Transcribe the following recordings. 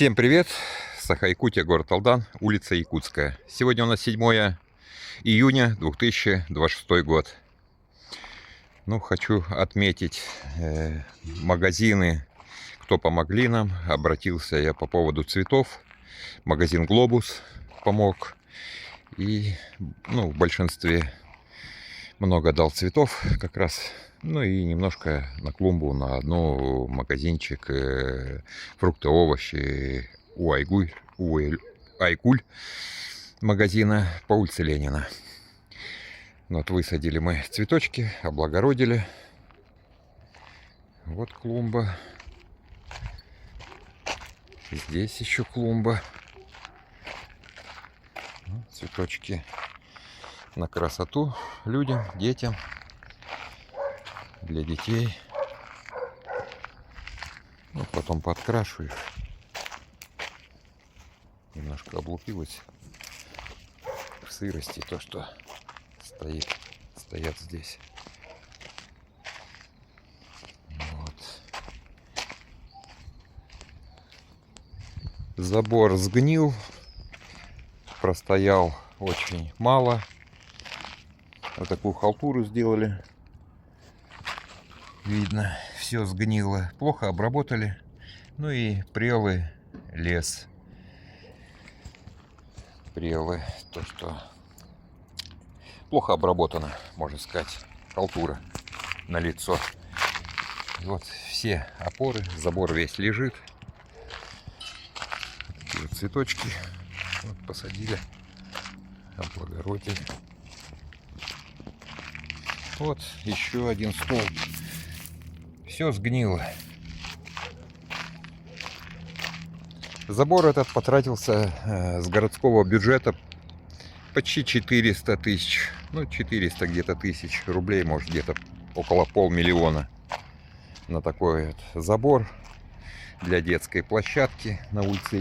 Всем привет! Саха-Якутия, город Алдан, улица Якутская. Сегодня у нас 7 июня 2026 год. Хочу отметить магазины, кто помогли нам. Обратился я по поводу цветов. Магазин «Глобус» помог. И в большинстве много дал цветов как раз. И немножко на клумбу, на одну магазинчик фрукты, овощи у Айгуль магазина по улице Ленина. Высадили мы цветочки, облагородили. Вот клумба. Здесь еще клумба. Цветочки на красоту людям, детям. Для детей. Потом подкрашу их. Немножко облупилось в сырости то, что стоят здесь. Забор сгнил, простоял очень мало. Вот такую халтуру сделали. Видно, все сгнило. Плохо обработали. И прелый лес. Прелы. То, что плохо обработано, можно сказать. Халтура на лицо. Вот все опоры. Забор весь лежит. Такие вот цветочки. Посадили. Облагородили. Вот еще один стол. Все сгнило. Забор этот потратился с городского бюджета почти 400 тысяч. 400 где-то тысяч рублей, может где-то около 500 000 на такой вот забор для детской площадки на улице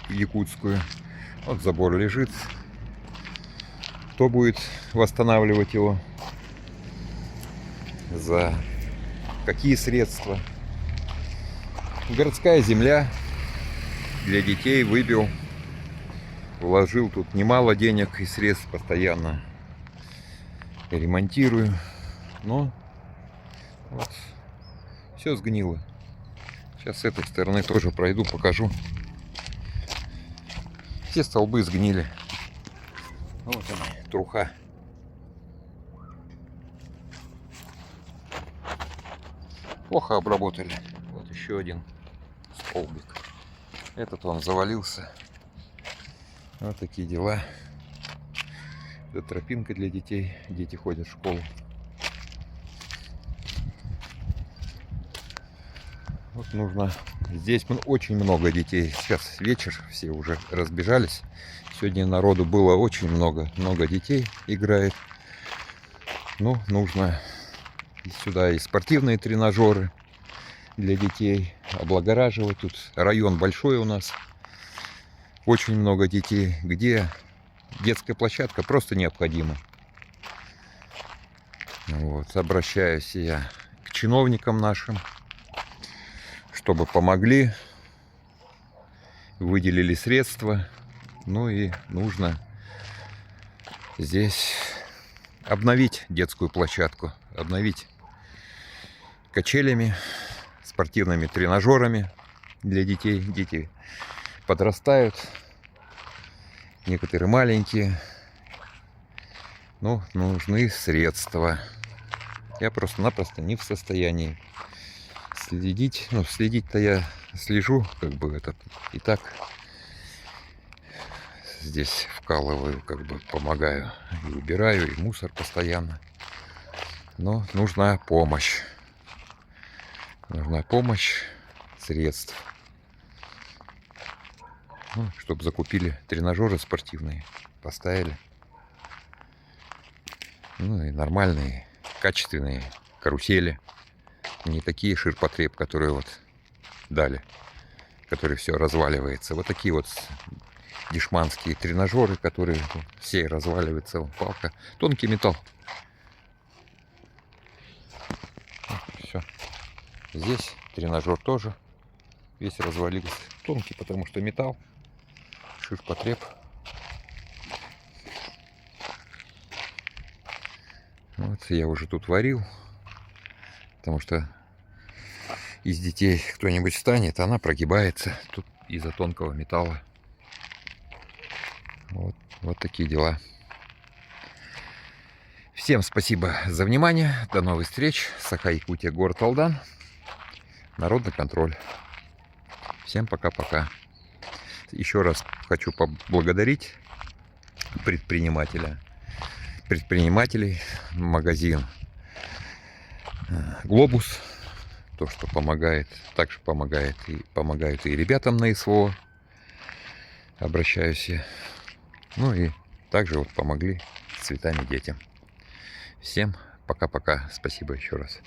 Якутскую. Вот забор лежит. Кто будет восстанавливать его? За какие средства? Городская земля для детей выбил. Вложил тут немало денег и средств, постоянно ремонтирую. Но вот все сгнило. Сейчас с этой стороны тоже пройду, покажу. Все столбы сгнили. Вот они, труха. Плохо обработали. Вот еще один столбик. Этот он завалился. Вот такие дела. Это тропинка для детей. Дети ходят в школу. Вот нужно. Здесь очень много детей. Сейчас вечер, все уже разбежались. Сегодня народу было очень много. Много детей играет. Нужно сюда и спортивные тренажеры для детей. Облагораживать. Тут район большой у нас. Очень много детей. Где детская площадка просто необходима. Обращаюсь я к чиновникам нашим, чтобы помогли, выделили средства. И нужно здесь обновить детскую площадку, обновить качелями, спортивными тренажерами для детей. Дети подрастают, некоторые маленькие, нужны средства. Я просто-напросто не в состоянии следить. Следить-то я слежу, и так здесь вкалываю, помогаю и убираю, и мусор постоянно. Но нужна помощь. Нужна помощь средств. Чтобы закупили тренажеры спортивные, поставили. И нормальные, качественные карусели. Не такие ширпотреб, которые дали, которые все разваливается. Вот такие дешманские тренажеры, которые все разваливаются. Палка. Тонкий металл. Все. Здесь тренажер тоже весь развалился. Тонкий, потому что металл, ширпотреб. Вот я уже тут варил, потому что из детей кто-нибудь встанет, она прогибается тут из-за тонкого металла. Вот такие дела. Всем спасибо за внимание. До новых встреч. Саха-Якутия, город Алдан. Народный контроль. Всем пока-пока. Еще раз хочу поблагодарить предпринимателей, магазин Глобус. То, что помогает, также помогают и ребятам на СВО. Обращаюсь я. Ну и также вот помогли с цветами детям. Всем пока-пока. Спасибо еще раз.